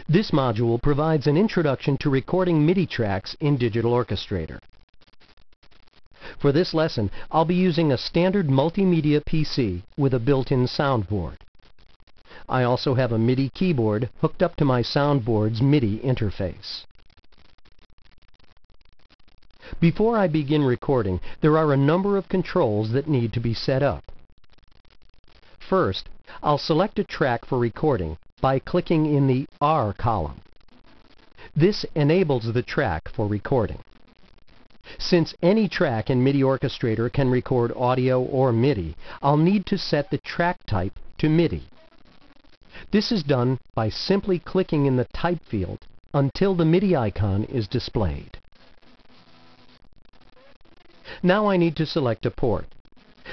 This module provides an introduction to recording MIDI tracks in Digital Orchestrator. For this lesson, I'll be using a standard multimedia PC with a built-in soundboard. I also have a MIDI keyboard hooked up to my soundboard's MIDI interface. Before I begin recording, there are a number of controls that need to be set up. First, I'll select a track for recording by clicking in the R column. This enables the track for recording. Since any track in MIDI Orchestrator can record audio or MIDI, I'll need to set the track type to MIDI. This is done by simply clicking in the Type field until the MIDI icon is displayed. Now I need to select a port.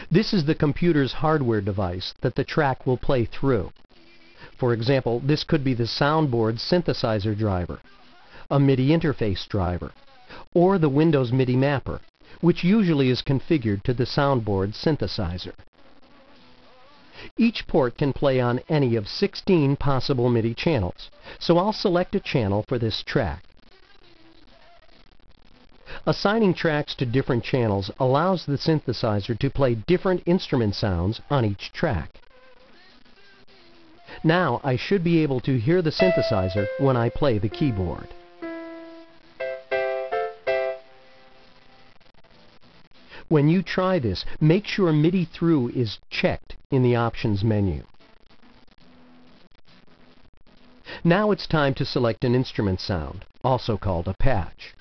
This is the computer's hardware device that the track will play through. For example, this could be the soundboard synthesizer driver, a MIDI interface driver, or the Windows MIDI mapper, which usually is configured to the soundboard synthesizer. Each port can play on any of 16 possible MIDI channels, so I'll select a channel for this track. Assigning tracks to different channels allows the synthesizer to play different instrument sounds on each track. Now I should be able to hear the synthesizer when I play the keyboard. When you try this, make sure MIDI through is checked in the Options menu. Now it's time to select an instrument sound, also called a patch.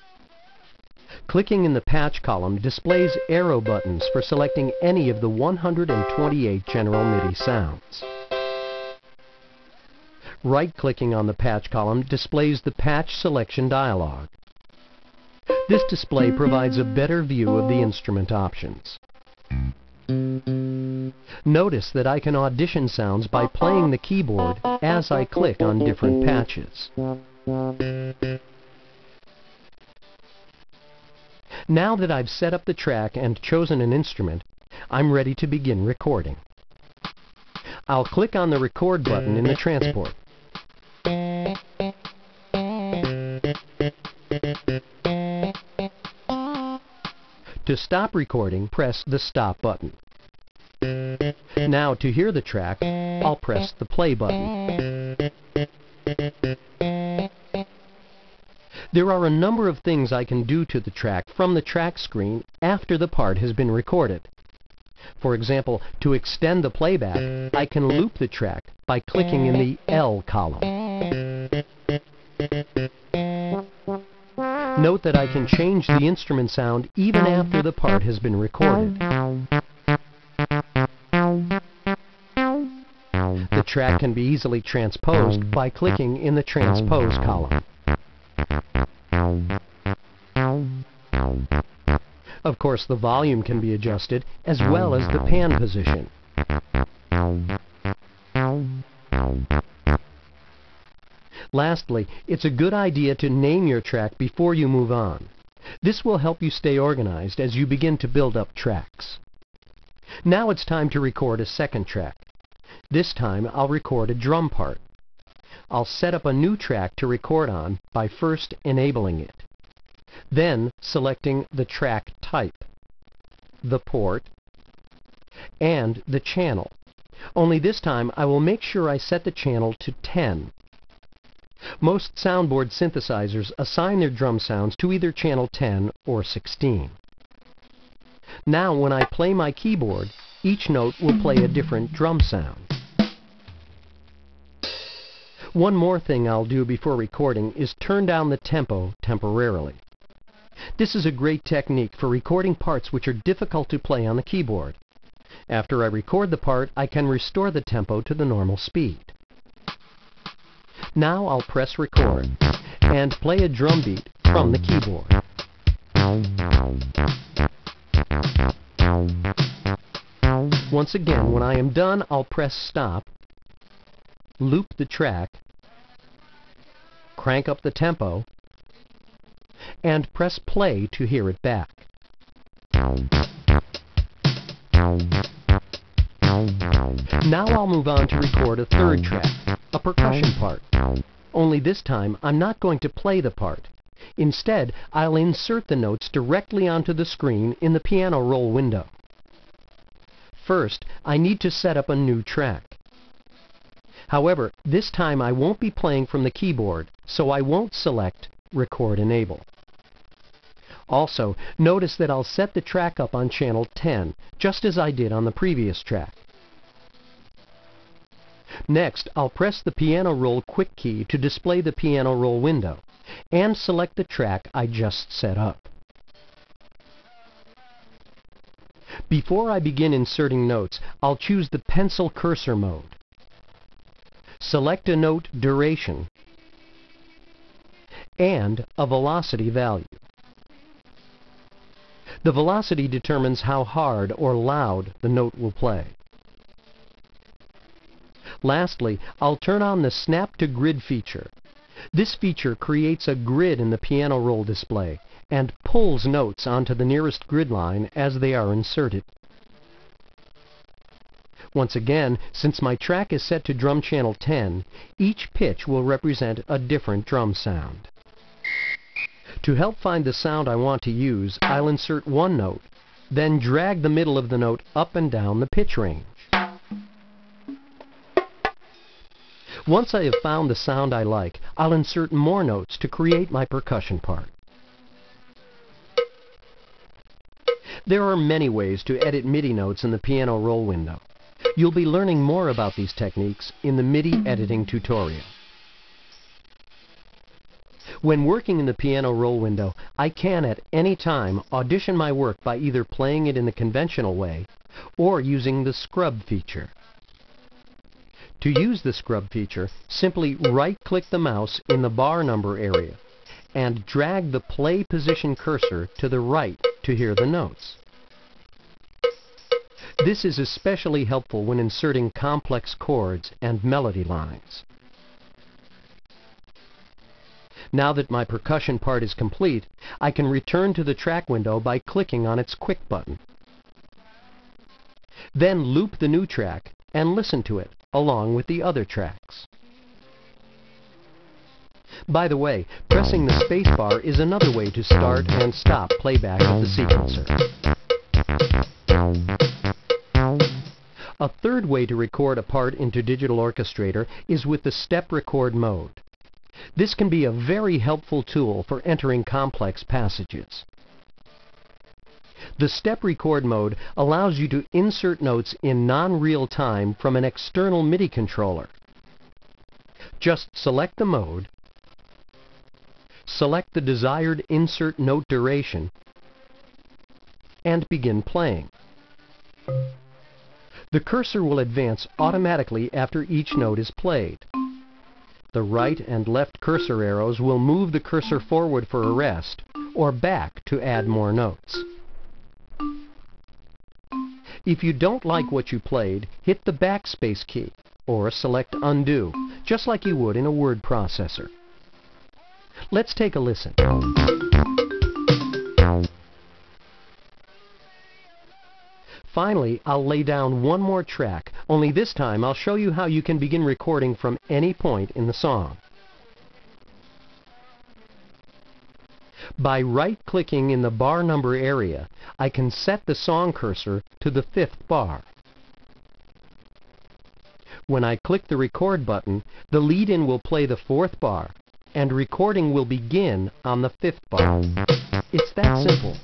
Clicking in the Patch column displays arrow buttons for selecting any of the 128 general MIDI sounds. Right-clicking on the Patch column displays the Patch Selection dialog. This display provides a better view of the instrument options. Notice that I can audition sounds by playing the keyboard as I click on different patches. Now that I've set up the track and chosen an instrument, I'm ready to begin recording. I'll click on the Record button in the transport. To stop recording, press the Stop button. Now, to hear the track, I'll press the Play button. There are a number of things I can do to the track from the track screen after the part has been recorded. For example, to extend the playback, I can loop the track by clicking in the L column. Note that I can change the instrument sound even after the part has been recorded. The track can be easily transposed by clicking in the Transpose column. Of course, the volume can be adjusted as well as the pan position. Lastly, it's a good idea to name your track before you move on. This will help you stay organized as you begin to build up tracks. Now it's time to record a second track. This time I'll record a drum part. I'll set up a new track to record on by first enabling it. Then selecting the track type, the port, and the channel. Only this time I will make sure I set the channel to 10. Most soundboard synthesizers assign their drum sounds to either channel 10 or 16. Now when I play my keyboard, each note will play a different drum sound. One more thing I'll do before recording is turn down the tempo temporarily. This is a great technique for recording parts which are difficult to play on the keyboard. After I record the part, I can restore the tempo to the normal speed. Now I'll press record and play a drum beat from the keyboard. Once again, when I am done, I'll press stop, loop the track, crank up the tempo, and press play to hear it back. Now I'll move on to record a third track, a percussion part. only this time I'm not going to play the part. Instead, I'll insert the notes directly onto the screen in the piano roll window. First, I need to set up a new track. However, this time I won't be playing from the keyboard, so I won't select Record Enable. Also, notice that I'll set the track up on channel 10, just as I did on the previous track. Next, I'll press the piano roll quick key to display the piano roll window, and select the track I just set up. Before I begin inserting notes, I'll choose the pencil cursor mode. Select a note duration and a velocity value. The velocity determines how hard or loud the note will play. Lastly, I'll turn on the Snap to Grid feature. This feature creates a grid in the piano roll display and pulls notes onto the nearest grid line as they are inserted. Once again, since my track is set to drum channel 10, each pitch will represent a different drum sound. To help find the sound I want to use, I'll insert one note, then drag the middle of the note up and down the pitch range. Once I have found the sound I like, I'll insert more notes to create my percussion part. There are many ways to edit MIDI notes in the piano roll window. You'll be learning more about these techniques in the MIDI editing tutorial. When working in the piano roll window, I can at any time audition my work by either playing it in the conventional way or using the scrub feature. To use the scrub feature, simply right-click the mouse in the bar number area and drag the play position cursor to the right to hear the notes. This is especially helpful when inserting complex chords and melody lines. Now that my percussion part is complete, I can return to the track window by clicking on its Quick button. Then loop the new track and listen to it along with the other tracks. By the way, pressing the spacebar is another way to start and stop playback of the sequencer. A third way to record a part into Digital Orchestrator is with the step record mode. This can be a very helpful tool for entering complex passages. The step record mode allows you to insert notes in non-real time from an external MIDI controller. Just select the mode, select the desired insert note duration, and begin playing. The cursor will advance automatically after each note is played. The right and left cursor arrows will move the cursor forward for a rest or back to add more notes. If you don't like what you played, hit the backspace key or select Undo, just like you would in a word processor. Let's take a listen. Finally, I'll lay down one more track, only this time I'll show you how you can begin recording from any point in the song. By right-clicking in the bar number area, I can set the song cursor to the 5th bar. When I click the record button, the lead-in will play the 4th bar, and recording will begin on the 5th bar. It's that simple.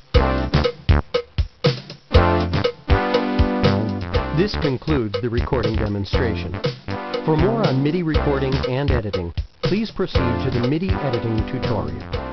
This concludes the recording demonstration. For more on MIDI recording and editing, please proceed to the MIDI editing tutorial.